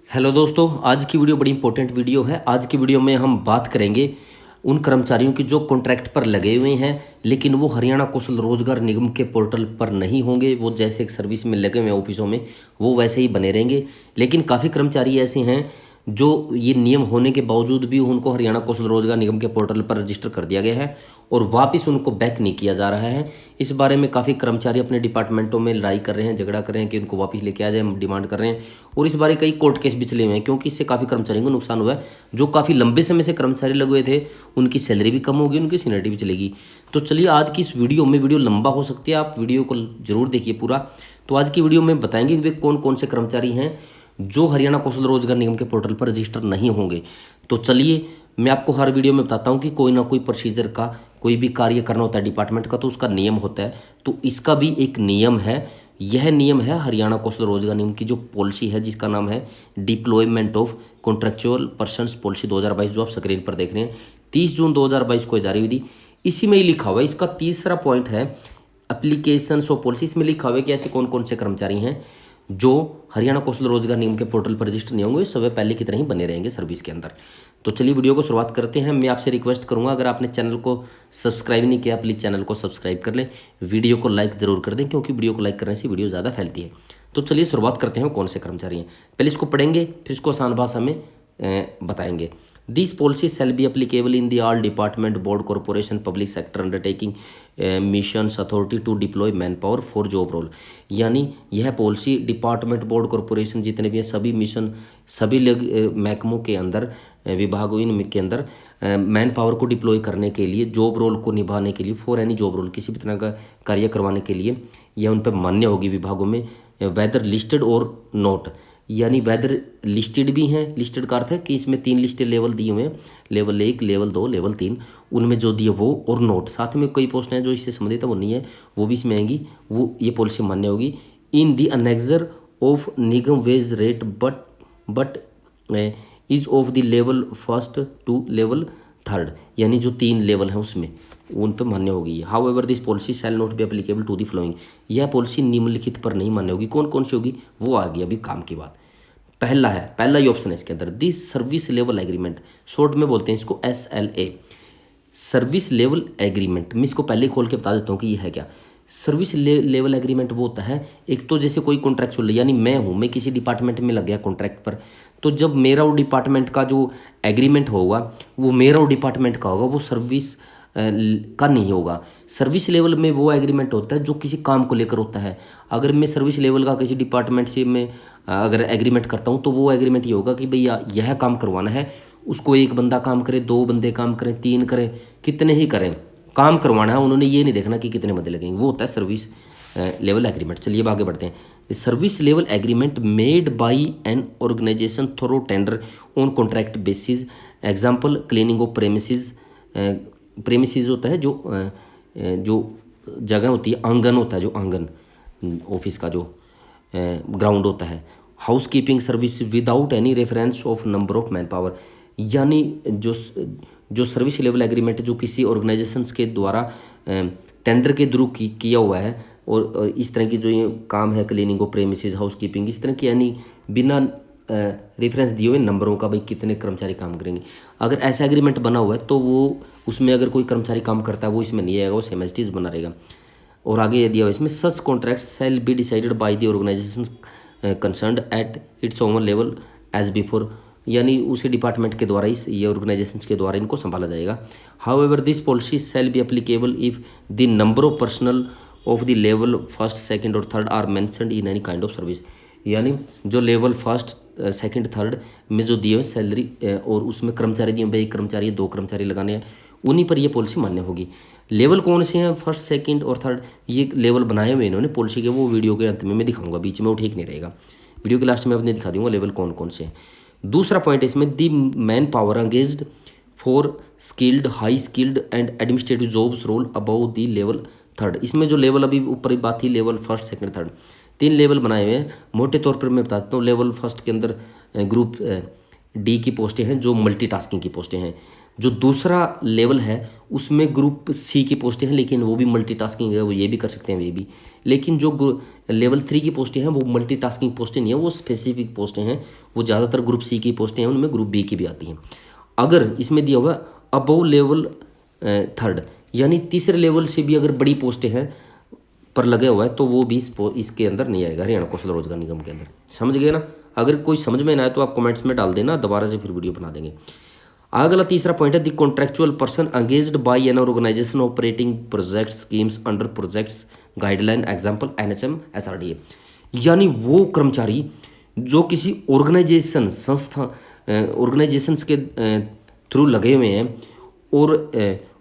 Hello दोस्तों, आज की वीडियो बड़ी इंपॉर्टेंट वीडियो है। आज की वीडियो में हम बात करेंगे उन कर्मचारियों की जो कॉन्ट्रैक्ट पर लगे हुए हैं लेकिन वो हरियाणा कौशल रोजगार निगम के पोर्टल पर नहीं होंगे। वो जैसे एक सर्विस में लगे हुए हैं ऑफिसों में, वो वैसे ही बने रहेंगे। लेकिन काफ़ी कर्मचारी ऐसे हैं जो ये नियम होने के बावजूद भी उनको हरियाणा कौशल रोजगार निगम के पोर्टल पर रजिस्टर कर दिया गया है और वापस उनको बैक नहीं किया जा रहा है। इस बारे में काफ़ी कर्मचारी अपने डिपार्टमेंटों में लड़ाई कर रहे हैं, झगड़ा कर रहे हैं कि उनको वापस लेके आ जाए, डिमांड कर रहे हैं। और इस बारे कई कोर्ट केस भी चले हुए हैं, क्योंकि इससे काफ़ी कर्मचारियों को नुकसान हुआ है। जो काफ़ी लंबे समय से कर्मचारी लगे हुए थे, उनकी सैलरी भी कम होगी, उनकी सीनियरिटी भी चलेगी। तो चलिए, आज की इस वीडियो में, वीडियो लंबा हो सकती है, आप वीडियो को जरूर देखिए पूरा। तो आज की वीडियो में बताएंगे कि वे कौन कौन से कर्मचारी हैं जो हरियाणा कौशल रोजगार निगम के पोर्टल पर रजिस्टर नहीं होंगे। तो चलिए, मैं आपको हर वीडियो में बताता हूँ कि कोई ना कोई प्रोसीजर का, कोई भी कार्य करना होता है डिपार्टमेंट का तो उसका नियम होता है। तो इसका भी एक नियम है। यह नियम है हरियाणा कौशल रोजगार निगम की जो पॉलिसी है, जिसका नाम है deployment of contractual persons policy 2022, जो आप स्क्रीन पर देख रहे हैं। 30 जून 2022 को जारी हुई थी। इसी में ही लिखा हुआ है, इसका तीसरा पॉइंट है एप्लीकेशंस ऑफ पॉलिसी। इसमें लिखा हुआ है कि ऐसे कौन कौन से कर्मचारी हैं जो हरियाणा कौशल रोजगार निगम के पोर्टल पर रजिस्टर नहीं होंगे, सब पहले की तरह ही बने रहेंगे सर्विस के अंदर। तो चलिए वीडियो को शुरुआत करते हैं। मैं आपसे रिक्वेस्ट करूंगा, अगर आपने चैनल को सब्सक्राइब नहीं किया, प्लीज़ चैनल को सब्सक्राइब कर लें, वीडियो को लाइक ज़रूर कर दें, क्योंकि वीडियो को लाइक करने से वीडियो ज़्यादा फैलती है। तो चलिए शुरुआत करते हैं कौन से कर्मचारी हैं। पहले इसको पढ़ेंगे, फिर इसको आसान भाषा में बताएंगे। This policy shall be applicable in the all department, board, corporation, public sector undertaking, missions, authority to deploy man power for job role. यानी यह पॉलिसी डिपार्टमेंट, बोर्ड, कॉर्पोरेशन जितने भी हैं, सभी मिशन, सभी महकमों के अंदर, विभागों इनके अंदर मैन पावर को डिप्लॉय करने के लिए, जॉब रोल को निभाने के लिए, फॉर एनी जॉब रोल, किसी भी तरह का कार्य करवाने के लिए यह उन पर मान्य होगी विभागों में, वेदर लिस्टेड और नोट। यानी वेदर लिस्टेड भी हैं। लिस्टेड का अर्थ है कि इसमें 3 लिस्टेड लेवल दिए हुए हैं, लेवल 1, लेवल 2, लेवल 3, उनमें जो दिए वो, और नोट साथ में कई पोस्ट हैं जो इससे संबंधित है, वो नहीं है, वो भी इसमें आएंगी। वो ये पॉलिसी मान्य होगी इन दी अनेक्सर ऑफ निगम wage rate but is of the level first to level third. यानी जो 3 लेवल हैं उसमें उन पर मान्य होगी। However this policy shall not be applicable to the following. यह पॉलिसी निम्नलिखित पर नहीं मान्य होगी। कौन कौन सी होगी वो आ गई अभी काम की बात। पहला ही ऑप्शन है इसके अंदर, this service level agreement, short में बोलते हैं इसको SLA, सर्विस लेवल एग्रीमेंट। मैं इसको पहले खोल के बता देता हूँ कि ये है क्या। सर्विस लेवल एग्रीमेंट वो होता है, एक तो जैसे कोई कॉन्ट्रैक्चुअल, यानी मैं किसी डिपार्टमेंट में लग गया कॉन्ट्रैक्ट पर, तो जब मेरा वो डिपार्टमेंट का जो एग्रीमेंट होगा वो मेरा वो डिपार्टमेंट का होगा, वो सर्विस का नहीं होगा। सर्विस लेवल में वो एग्रीमेंट होता है जो किसी काम को लेकर होता है। अगर मैं सर्विस लेवल का किसी डिपार्टमेंट से मैं अगर एग्रीमेंट करता हूँ तो वो एग्रीमेंट ये होगा कि भैया यह काम करवाना है, उसको 1 बंदा काम करे, 2 बंदे काम करें, 3 करें, कितने ही करें, काम करवाना है। उन्होंने ये नहीं देखना कि कितने बंदे लगेंगे, वो होता है सर्विस लेवल एग्रीमेंट। चलिए अब आगे बढ़ते हैं। Service level agreement made by an organisation through tender on contract basis, example cleaning of premises. Premises होता है जो जगह होती है, आंगन होता है, जो आंगन ऑफिस का जो ग्राउंड होता है। House keeping service without any reference of number of man power. यानी जो सर्विस लेवल एग्रीमेंट जो किसी ऑर्गेनाइजेशंस के द्वारा टेंडर के थ्रू किया हुआ है, और इस तरह की जो ये काम है, cleaning of premises, house keeping, इस तरह की, यानी बिना रेफरेंस दिए हुए नंबरों का, भाई कितने कर्मचारी काम करेंगे। अगर ऐसा एग्रीमेंट बना हुआ है तो वो उसमें अगर कोई कर्मचारी काम करता है वो इसमें नहीं आएगा, वो सेम एज इट इज बना रहेगा। और आगे ये दिया हुआ इसमें, such contract shall be decided by the organisation concerned at its own level as before. यानी उसी डिपार्टमेंट के द्वारा, ये ऑर्गेनाइजेशन के द्वारा इनको संभाला जाएगा। However this policy shall be applicable if the number of personal of the level first, second और third are mentioned in any kind of service. यानी जो लेवल फर्स्ट, सेकंड, थर्ड में जो दिए हुए सैलरी और उसमें कर्मचारी दिए, भाई 1 कर्मचारी, 2 कर्मचारी लगाने हैं, उन्हीं पर ये पॉलिसी मान्य होगी। लेवल कौन से हैं, फर्स्ट, सेकंड और थर्ड, ये लेवल बनाए हुए इन्होंने पॉलिसी के, वो वीडियो के अंत में मैं दिखाऊंगा, बीच में वो ठीक नहीं रहेगा, वीडियो के लास्ट में अपने दिखा दूंगा लेवल कौन कौन से हैं। दूसरा पॉइंट इसमें, the man power engaged for skilled, high skilled and administrative jobs role above the level third. इसमें जो लेवल अभी ऊपर ही बात थी, level first, second, third, 3 level बनाए हुए हैं। मोटे तौर पर मैं बताता हूँ, लेवल फर्स्ट के अंदर ग्रुप D की पोस्टें हैं जो मल्टीटास्किंग की पोस्टें हैं। जो दूसरा लेवल है उसमें ग्रुप सी की पोस्टें हैं, लेकिन वो भी मल्टीटास्किंग है, वो ये भी कर सकते हैं वे भी। लेकिन जो लेवल 3 की पोस्टें हैं वो मल्टीटास्किंग पोस्टें नहीं है, वो स्पेसिफिक पोस्टें हैं, वो ज़्यादातर ग्रुप सी की पोस्टें हैं, उनमें ग्रुप बी की भी आती हैं। अगर इसमें दिया हुआ अबव लेवल थर्ड, यानी तीसरे लेवल से भी अगर बड़ी पोस्टें हैं पर लगे हुआ है तो वो भी इसके अंदर नहीं आएगा, हरियाणा कौशल रोजगार निगम के अंदर। समझ गए ना? अगर कोई समझ में ना आए तो आप कमेंट्स में डाल देना, दोबारा से फिर वीडियो बना देंगे। अगला तीसरा पॉइंट है the contractual person engaged by an organisation operating project schemes under projects guideline example NHM SRDA. यानी वो कर्मचारी जो किसी ऑर्गेनाइजेशन संस्था ऑर्गेनाइजेशंस के थ्रू लगे हुए हैं और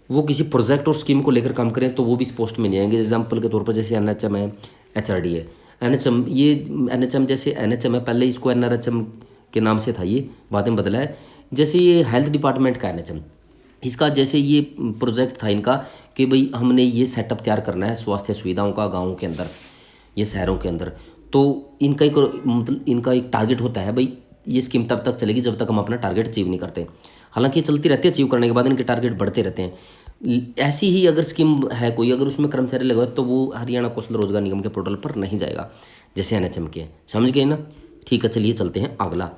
वो किसी प्रोजेक्ट और स्कीम को लेकर काम करें तो वो भी इस पोस्ट में नहीं आएंगे। एग्जाम्पल के तौर पर जैसे एनएचएम है, एचआरडी है। एनएचएम, ये एनएचएम जैसे एनएचएम है, पहले इसको एनआरएचएम के नाम से था, ये बाद में बदला है। जैसे ये हेल्थ डिपार्टमेंट का एनएचएम, इसका जैसे ये प्रोजेक्ट था इनका कि भाई हमने ये सेटअप तैयार करना है स्वास्थ्य सुविधाओं का गाँव के अंदर, ये शहरों के अंदर। तो इनका एक मतलब इनका एक टारगेट होता है, भाई ये स्कीम तब तक चलेगी जब तक हम अपना टारगेट अचीव नहीं करते। हालांकि ये चलती रहती है, अचीव करने के बाद इनके टारगेट बढ़ते रहते हैं। ऐसी ही अगर स्कीम है कोई, अगर उसमें कर्मचारी लगा तो वो हरियाणा कौशल रोजगार निगम के पोर्टल पर नहीं जाएगा, जैसे एनएचएम के। समझ गए ना? ठीक है, चलिए चलते हैं अगला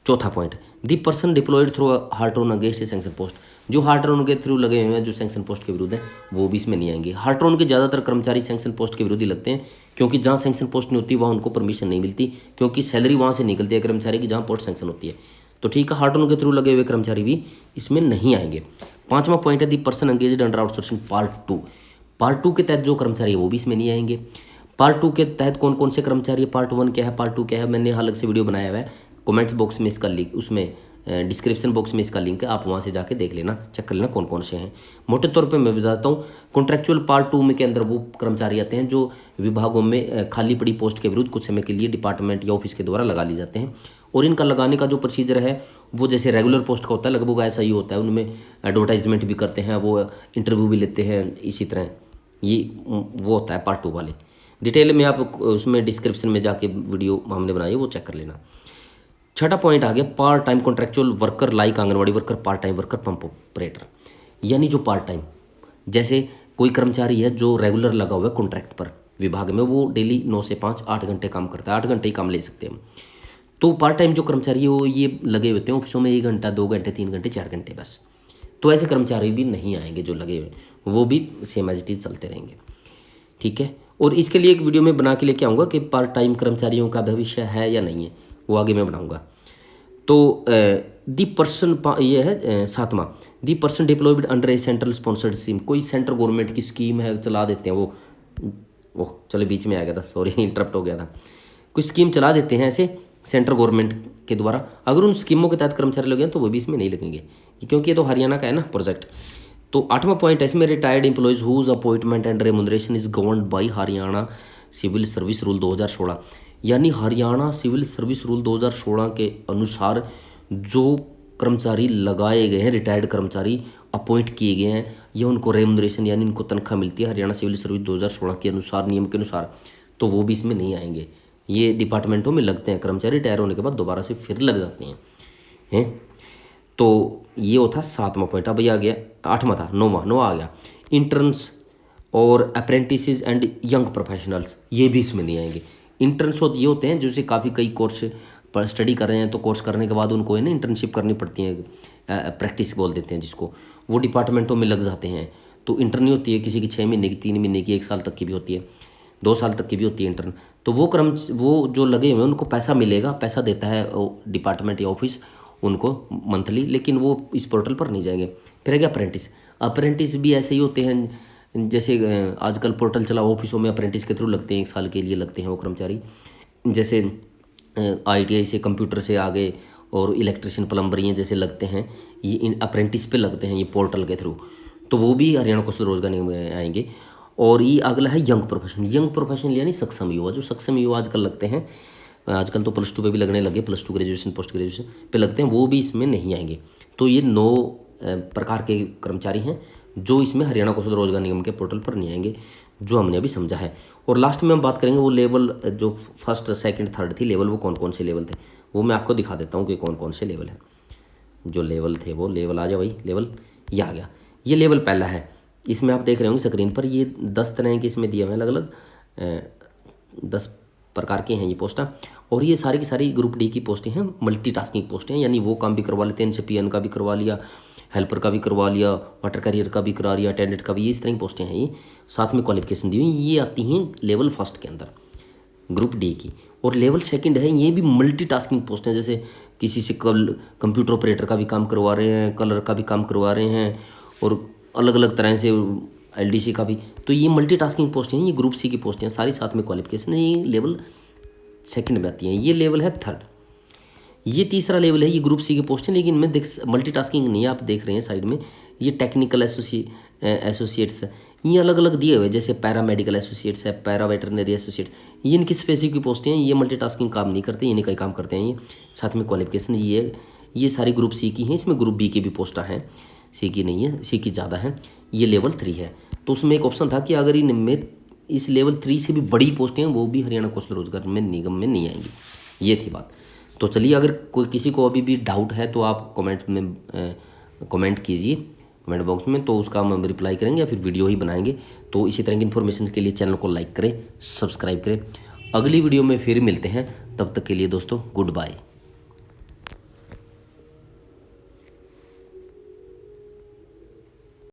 चौथा point, the person deployed through hired on against sanction post. जो हार्ट ऑन के थ्रू लगे हुए हैं, जो सैंक्शन पोस्ट के विरुद्ध है, वो भी इसमें नहीं आएंगे। हार्ट ऑन के ज़्यादातर कर्मचारी सैंक्शन पोस्ट के विरुद्ध ही लगते हैं, क्योंकि जहाँ सैंक्शन पोस्ट नहीं होती वहाँ उनको परमिशन नहीं मिलती, क्योंकि सैलरी वहाँ से निकलती है कर्मचारी की जहाँ पोस्ट सैंक्शन होती है। तो ठीक है, हार्ट ऑन के थ्रू लगे हुए कर्मचारी भी इसमें नहीं आएंगे। पांचवा पॉइंट है the person engaged under outsourcing part 2। Part 2 के तहत जो कर्मचारी है वो भी इसमें नहीं आएंगे। पार्ट 2 के तहत कौन कौन से कर्मचारी है, पार्ट 1 क्या है, पार्ट 2 क्या है, मैंने अलग से वीडियो बनाया हुआ है, कमेंट बॉक्स में इसका लिंक, उसमें डिस्क्रिप्शन बॉक्स में इसका लिंक है, आप वहाँ से जाके देख लेना, चेक कर लेना कौन कौन से हैं। मोटे तौर पे मैं बताता हूँ, कॉन्ट्रेक्चुअल पार्ट 2 में के अंदर वो कर्मचारी आते हैं जो विभागों में खाली पड़ी पोस्ट के विरुद्ध कुछ समय के लिए डिपार्टमेंट या ऑफिस के द्वारा लगा ली जाते हैं। और इनका लगाने का जो प्रोसीजर है वो जैसे रेगुलर पोस्ट का होता है, लगभग ऐसा ही होता है। उनमें एडवर्टाइजमेंट भी करते हैं, वो इंटरव्यू भी लेते हैं, इसी तरह ये वो होता है पार्ट 2 वाले। डिटेल में आप उसमें डिस्क्रिप्शन में जाके वीडियो हमने बनाई है वो चेक कर लेना। छठा पॉइंट आ गया part time contractual worker like anganwadi worker, part time worker, pump operator. यानी जो पार्ट टाइम, जैसे कोई कर्मचारी है जो रेगुलर लगा हुआ है कॉन्ट्रैक्ट पर विभाग में, वो डेली 9 से 5 8 घंटे काम करता है, 8 घंटे ही काम ले सकते हैं हम। तो पार्ट टाइम जो कर्मचारी है वो ये लगे होते हैं ऑफिसों में 1 घंटा 2 घंटे 3 घंटे 4 घंटे बस। तो ऐसे कर्मचारी भी नहीं आएंगे जो लगे हुए, वो भी सेम एज इट इज चलते रहेंगे। ठीक है, और इसके लिए एक वीडियो में बना के लेके आऊँगा कि पार्ट टाइम कर्मचारियों का भविष्य है या नहीं है, वो आगे मैं बनाऊँगा। तो दी पर्सन, ये है सातवां, the person deployed under a central sponsored scheme. कोई सेंट्रल गवर्नमेंट की स्कीम है, चला देते हैं वो चलो बीच में आ गया था, सॉरी इंटरप्ट हो गया था। कोई स्कीम चला देते हैं ऐसे सेंट्रल गवर्नमेंट के द्वारा, अगर उन स्कीमों के तहत कर्मचारी लगे तो वो भी इसमें नहीं लगेंगे, क्योंकि ये तो हरियाणा का है ना प्रोजेक्ट। तो 8वां पॉइंट है इसमें retired employees whose appointment and remuneration is governed by Haryana civil service rule 2016। यानी हरियाणा सिविल सर्विस रूल 2016 के अनुसार जो कर्मचारी लगाए गए हैं, रिटायर्ड कर्मचारी अपॉइंट किए गए हैं, या उनको रेमुनरेशन यानी उनको तनख्वाह मिलती है हरियाणा सिविल सर्विस 2016 के अनुसार, नियम के अनुसार, तो वो भी इसमें नहीं आएंगे। ये डिपार्टमेंटों में लगते हैं कर्मचारी, रिटायर होने के बाद दोबारा से फिर लग जाते हैं। तो ये होता 7वां पॉइंट। अब ये आ गया 8वां था, 9वां आ गया इंटर्न्स और अप्रेंटिसेस एंड यंग प्रोफेशनल्स, ये भी इसमें नहीं आएंगे। इंटर्न्स ये होते हैं जैसे काफ़ी कई कोर्स पर स्टडी कर रहे हैं, तो कोर्स करने के बाद उनको है ना इंटर्नशिप करनी पड़ती है, प्रैक्टिस बोल देते हैं जिसको, वो डिपार्टमेंटों में लग जाते हैं। तो इंटर्न होती है किसी की 6 महीने की, 3 महीने की, 1 साल तक की भी होती है, 2 साल तक की भी होती है इंटर्न। तो वो जो लगे हुए हैं उनको पैसा मिलेगा, पैसा देता है डिपार्टमेंट या ऑफिस उनको मंथली, लेकिन वो इस पोर्टल पर नहीं जाएंगे। फिर है क्या अप्रेंटिस। अप्रेंटिस भी ऐसे ही होते हैं, जैसे आजकल पोर्टल चला, ऑफिसों में अप्रेंटिस के थ्रू लगते हैं, 1 साल के लिए लगते हैं वो कर्मचारी। जैसे ITI से, कंप्यूटर से आगे, और इलेक्ट्रिशियन प्लम्बरियाँ जैसे लगते हैं, ये अप्रेंटिस पे लगते हैं ये पोर्टल के थ्रू, तो वो भी हरियाणा कौशल रोजगार निगम में आएंगे। और ये अगला है यंग प्रोफेशन। यंग प्रोफेशन यानी सक्षम युवा, जो सक्षम युवा आजकल लगते हैं, आजकल तो +2 पे भी लगने लगे, +2 ग्रेजुएशन पोस्ट ग्रेजुएशन पे लगते हैं, वो भी इसमें नहीं आएंगे। तो ये 9 प्रकार के कर्मचारी हैं जो इसमें हरियाणा कौशल रोजगार निगम के पोर्टल पर नहीं आएंगे, जो हमने अभी समझा है। और लास्ट में हम बात करेंगे वो लेवल, जो फर्स्ट सेकंड थर्ड थी लेवल, वो कौन कौन से लेवल थे, वो मैं आपको दिखा देता हूँ कि कौन कौन से लेवल हैं। जो लेवल थे वो लेवल आ जाए भाई, लेवल ये आ गया। ये लेवल पहला है। इसमें आप देख रहे होंगे स्क्रीन पर ये 10 तरह के इसमें दिए हुए हैं, अलग अलग 10 प्रकार के हैं ये पोस्टें। और ये सारी की सारी ग्रुप डी की पोस्टें हैं, मल्टीटास्किंग पोस्टें हैं, यानी वो काम भी करवा लेते हैं, इनसे पीएन का भी करवा लिया, हेल्पर का भी करवा लिया, वाटर कैरियर का भी करा लिया, अटेंडेंट का भी, ये इस तरह की पोस्टें हैं। ये साथ में क्वालिफिकेशन दी हुई, ये आती हैं लेवल फर्स्ट के अंदर ग्रुप डी की। और लेवल सेकंड है, ये भी मल्टीटास्किंग पोस्ट हैं, जैसे किसी से कंप्यूटर ऑपरेटर का भी काम करवा रहे हैं, कलर का भी काम करवा रहे हैं, और अलग अलग तरह से एलडीसी का भी। तो ये मल्टीटास्किंग पोस्ट हैं, ये ग्रुप सी की पोस्ट हैं, सारी साथ में क्वालिफिकेशन है, ये लेवल सेकंड में आती हैं। ये लेवल है थर्ड। ये तीसरा लेवल है, ये ग्रुप सी की पोस्ट है, लेकिन इनमें देख मल्टीटास्किंग नहीं है, आप देख रहे हैं साइड में ये टेक्निकल एसोसिएट्स, ये अलग अलग दिए हुए, जैसे पैरा मेडिकल एसोसिएट्स है, पैरा वेटरनरी एसोसिएट्स, ये इनकी स्पेसिफिक पोस्टें हैं। ये मल्टीटास्किंग काम नहीं करते, ये कई काम करते हैं। ये साथ में क्वालिफिकेशन ये सारी ग्रुप सी की हैं। इसमें ग्रुप बी की भी पोस्टें हैं, सी की नहीं है, सी की ज़्यादा है। ये लेवल 3 है। तो उसमें एक ऑप्शन था कि अगर इनमें इस लेवल 3 से भी बड़ी पोस्टें हैं, वो भी हरियाणा कौशल रोजगार में निगम में नहीं आएंगी, ये थी बात। तो चलिए, अगर कोई किसी को अभी भी डाउट है तो आप कमेंट में कमेंट कीजिए, कमेंट बॉक्स में, तो उसका हम रिप्लाई करेंगे या फिर वीडियो ही बनाएंगे। तो इसी तरह की इन्फॉर्मेशन के लिए चैनल को लाइक करें, सब्सक्राइब करें। अगली वीडियो में फिर मिलते हैं, तब तक के लिए दोस्तों गुड बाय।